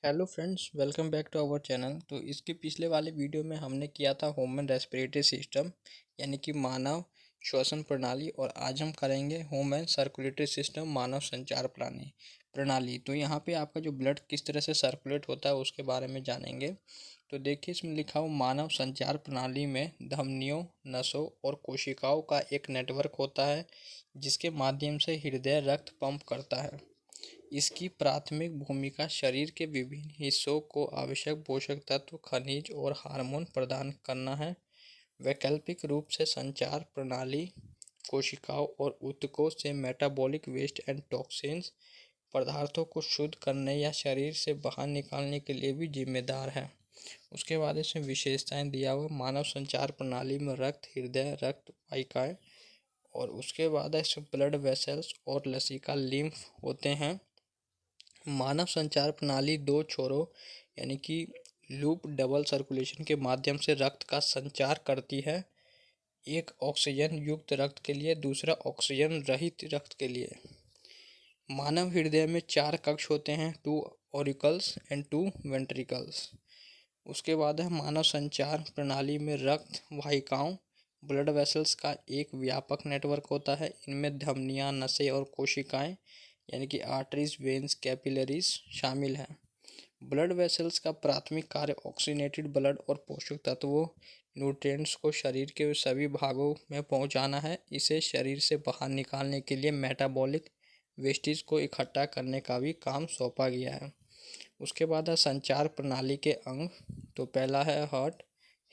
Hello friends, welcome back to our channel. तो इसके पिछले वाले वीडियो में हमने किया था ह्यूमन रेस्पिरेटरी सिस्टम यानी कि मानव श्वसन प्रणाली, और आज हम करेंगे ह्यूमन सर्कुलेटरी सिस्टम मानव संचार प्रणाली। तो यहाँ पे आपका जो ब्लड किस तरह से सर्कुलेट होता है उसके बारे में जानेंगे। तो देखिए, इसमें लिखा हुआ मानव संचार प्रणाली में धमनियों, नसों और कोशिकाओं का एक नेटवर्क होता है जिसके माध्यम से हृदय रक्त पंप करता है। इसकी प्राथमिक भूमिका शरीर के विभिन्न हिस्सों को आवश्यक पोषक तत्व, खनिज और हार्मोन प्रदान करना है। वैकल्पिक रूप से संचार प्रणाली कोशिकाओं और ऊतकों से मेटाबॉलिक वेस्ट एंड टॉक्सिन्स पदार्थों को शुद्ध करने या शरीर से बाहर निकालने के लिए भी जिम्मेदार है। उसके बाद इसमें विशेषताएं दिया हुआ मानव संचार प्रणाली में रक्त, हृदय, रक्त वाहिकाएं, और उसके बाद इसमें ब्लड वेसल्स और लसिका लिम्फ होते हैं। मानव संचार प्रणाली दो छोरों यानी कि लूप डबल सर्कुलेशन के माध्यम से रक्त का संचार करती है, एक ऑक्सीजन युक्त रक्त के लिए, दूसरा ऑक्सीजन रहित रक्त के लिए। मानव हृदय में चार कक्ष होते हैं, two auricles and two ventricles. उसके बाद है मानव संचार प्रणाली में रक्त वाहिकाओं ब्लड वेसल्स का एक व्यापक नेटवर्क होता है। इनमें धमनियां, नसें और कोशिकाएं यानी कि आर्टरीज, वेन्स, कैपिलरीज शामिल हैं। ब्लड वेसल्स का प्राथमिक कार्य ऑक्सीनेटेड ब्लड और पोषक तत्वों, न्यूट्रिएंट्स को शरीर के सभी भागों में पहुंचाना है। इसे शरीर से बाहर निकालने के लिए मेटाबॉलिक वेस्टेज को इकट्ठा करने का भी काम सौंपा गया है। उसके बाद है संचार प्रणाली के अंग। तो पहला है हार्ट,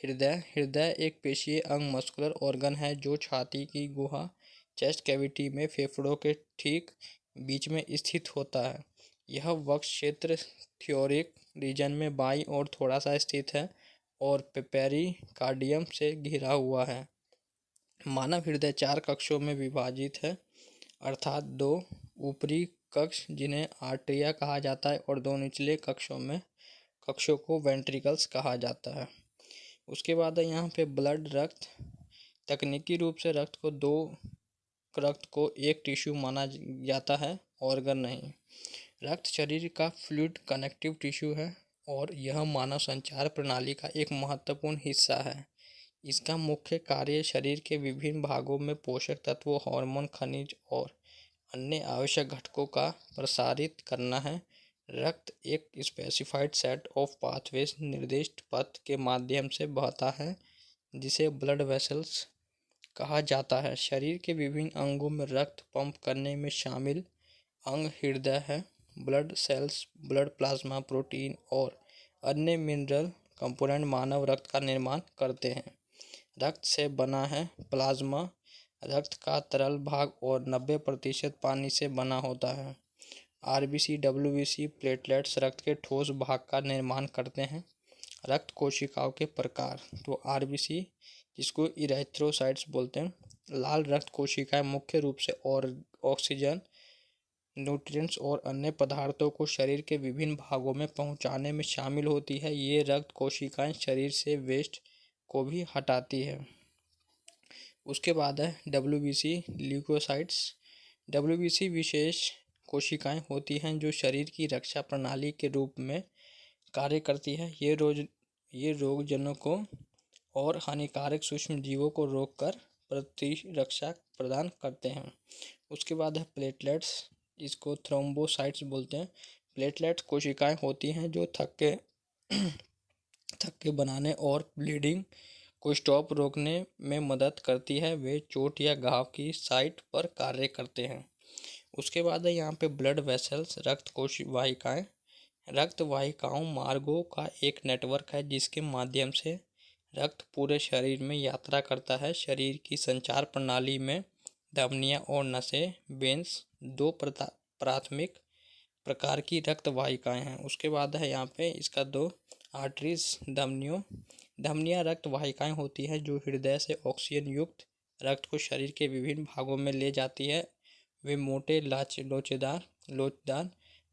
हृदय। हृदय एक पेशीय अंग मस्कुलर ऑर्गन है जो छाती की गुहा, चेस्ट कैविटी में फेफड़ों के ठीक बीच में स्थित होता है। यह वक्ष क्षेत्र थियोरिक रीजन में बाईं ओर थोड़ा सा स्थित है और पेरिकार्डियम से घिरा हुआ है। मानव हृदय चार कक्षों में विभाजित है, अर्थात दो ऊपरी कक्ष जिन्हें आर्टरिया कहा जाता है और दो निचले कक्षों को वेंट्रिकल्स कहा जाता है। उसके बाद है यहाँ पे ब्लड, रक्त। तकनीकी रूप से रक्त को एक टिश्यू माना जाता है, ऑर्गन नहीं। रक्त शरीर का फ्लूइड कनेक्टिव टिश्यू है और यह मानव संचार प्रणाली का एक महत्वपूर्ण हिस्सा है। इसका मुख्य कार्य शरीर के विभिन्न भागों में पोषक तत्वों, हार्मोन, खनिज और अन्य आवश्यक घटकों का प्रसारित करना है। रक्त एक स्पेसिफाइड सेट ऑफ पाथवेज निर्दिष्ट पथ के माध्यम से बहता है जिसे ब्लड वेसल्स कहा जाता है। शरीर के विभिन्न अंगों में रक्त पंप करने में शामिल अंग हृदय है। Blood cells blood plasma, protein और अन्य मिनरल कंपोनेंट मानव रक्त का निर्माण करते हैं। रक्त से बना है प्लाज्मा, रक्त का तरल भाग, और 90% पानी से बना होता है। आरबीसी, डब्ल्यूबीसी, प्लेटलेट्स रक्त के ठोस भाग का निर्माण करते हैं। रक्त कोशिकाओं के प्रकार। तो आरबीसी, जिसको इरेथ्रोसाइट्स बोलते हैं, लाल रक्त कोशिकाएं मुख्य रूप से और ऑक्सीजन, न्यूट्रिएंट्स और अन्य पदार्थों को शरीर के विभिन्न भागों में पहुंचाने में शामिल होती है। ये रक्त कोशिकाएं शरीर से वेस्ट को भी हटाती है। उसके बाद है डब्ल्यूबीसी, ल्यूकोसाइट्स। डब्ल्यूबीसी विशेष कोशिकाएं होती हैं जो शरीर की रक्षा प्रणाली के रूप में कार्य करती है। ये रोगजनकों और हानिकारक सूक्ष्म जीवों को रोककर प्रतिरक्षा प्रदान करते हैं। उसके बाद है प्लेटलेट्स, इसको थ्रोम्बोसाइट्स बोलते हैं। प्लेटलेट्स कोशिकाएं होती हैं जो थक्के बनाने और ब्लीडिंग को स्टॉप रोकने में मदद करती है। वे चोट या घाव की साइट पर कार्य करते हैं। उसके बाद है यहाँ पे ब्लड वेसल्स, रक्त कोश वाहिकाएं। रक्त वाहिकाओं मार्गों का एक नेटवर्क है जिसके माध्यम से रक्त पूरे शरीर में यात्रा करता है। शरीर की संचार प्रणाली में धमनियां और नसें, वेन्स, दो प्राथमिक प्रकार की रक्त वाहिकाएं हैं। उसके बाद है यहाँ पे इसका दो आर्टरीज, धमनियां रक्त वाहिकाएं होती हैं जो हृदय से ऑक्सीजन युक्त रक्त को शरीर के विभिन्न भागों में ले जाती है। वे मोटे लोचदार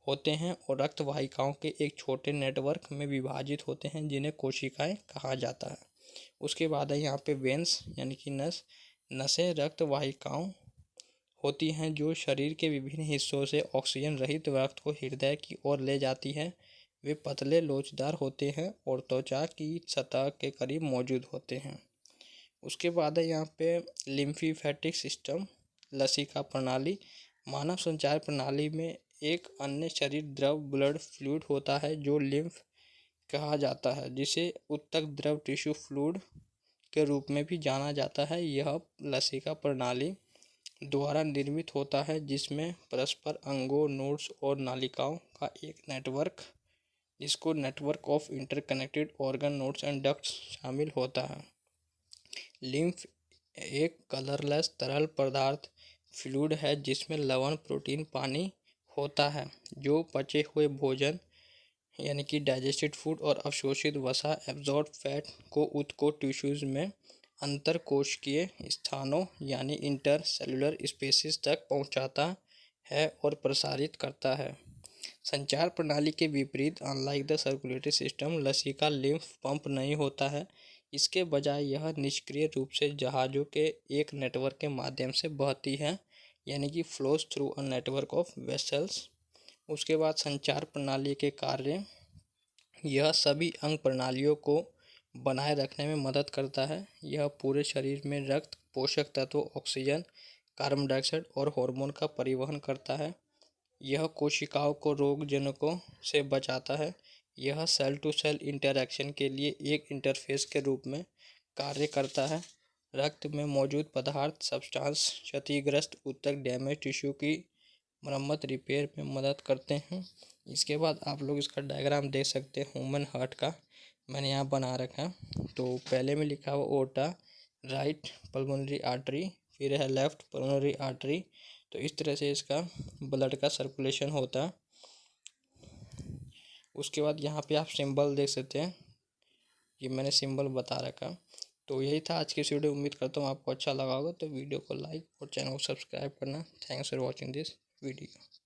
होते हैं और रक्त वाहिकाओं के एक छोटे नेटवर्क में विभाजित होते हैं जिन्हें कोशिकाएं कहा जाता है। उसके बाद है यहाँ पे वेन्स यानी कि नसें रक्त वाहिकाओं होती हैं जो शरीर के विभिन्न हिस्सों से ऑक्सीजन रहित रक्त को हृदय की ओर ले जाती है। वे पतले लोचदार होते हैं और त्वचा की सतह के करीब मौजूद होते हैं। उसके बाद है यहाँ पे लिम्फेटिक सिस्टम, लसीका प्रणाली। मानव संचार प्रणाली में एक अन्य शरीर द्रव ब्लड फ्लूइड होता है जो लिम्फ कहा जाता है, जिसे उत्तक द्रव टिश्यू फ्लूइड के रूप में भी जाना जाता है। यह लसीका प्रणाली द्वारा निर्मित होता है, जिसमें परस्पर अंगों, नोड्स और नालिकाओं का एक नेटवर्क, जिसको network of interconnected organ nodes and ducts शामिल होता है। लिम्फ एक कलरलेस तरल पदार्थ फ्लूइड है जिसमें लवण, प्रोटीन, पानी होता है, जो पचे हुए भोजन यानी कि डाइजेस्टेड फूड और अवशोषित वसा एब्जॉर्ब फैट को उत्तकों टिश्यूज में अंतर कोशिकीय स्थानों यानी इंटर सेलुलर स्पेसिस तक पहुंचाता है और प्रसारित करता है। संचार प्रणाली के विपरीत, अनलाइक द सर्कुलेटरी सिस्टम, लसीका लिम्फ पंप नहीं होता है। इसके बजाय यह निष्क्रिय रूप से जहाजों के एक नेटवर्क के माध्यम से बहती है, यानी कि flows through a network of vessels. उसके बाद संचार प्रणाली के कार्य, यह सभी अंग प्रणालियों को बनाए रखने में मदद करता है। यह पूरे शरीर में रक्त, पोषक तत्वों, ऑक्सीजन, कार्बन डाइऑक्साइड और हार्मोन का परिवहन करता है। यह कोशिकाओं को रोगजनकों से बचाता है। यह सेल टू सेल इंटरैक्शन के लिए एक इंटरफेस के रूप में कार्य करता है। रक्त में मौजूद पदार्थ सब्सटेंस क्षतिग्रस्त ऊतक डैमेज टिश्यू की मरम्मत रिपेयर में मदद करते हैं। इसके बाद आप लोग इसका डायग्राम देख सकते हैं ह्यूमन हार्ट का, मैंने यहाँ बना रखा है। तो पहले में लिखा हुआ ओटा, राइट पल्मोनरी आर्टरी, फिर है लेफ्ट पल्मोनरी आर्टरी। तो इस तरह से इसका ब्लड का सर्कुलेशन होता है। उसके बाद यहाँ पे आप सिंबल देख सकते हैं, ये मैंने सिंबल बता रखा। तो यही था आज की इस वीडियो। उम्मीद करता हूँ आपको अच्छा लगा होगा। तो वीडियो को लाइक और चैनल को सब्सक्राइब करना। Thanks for watching this video.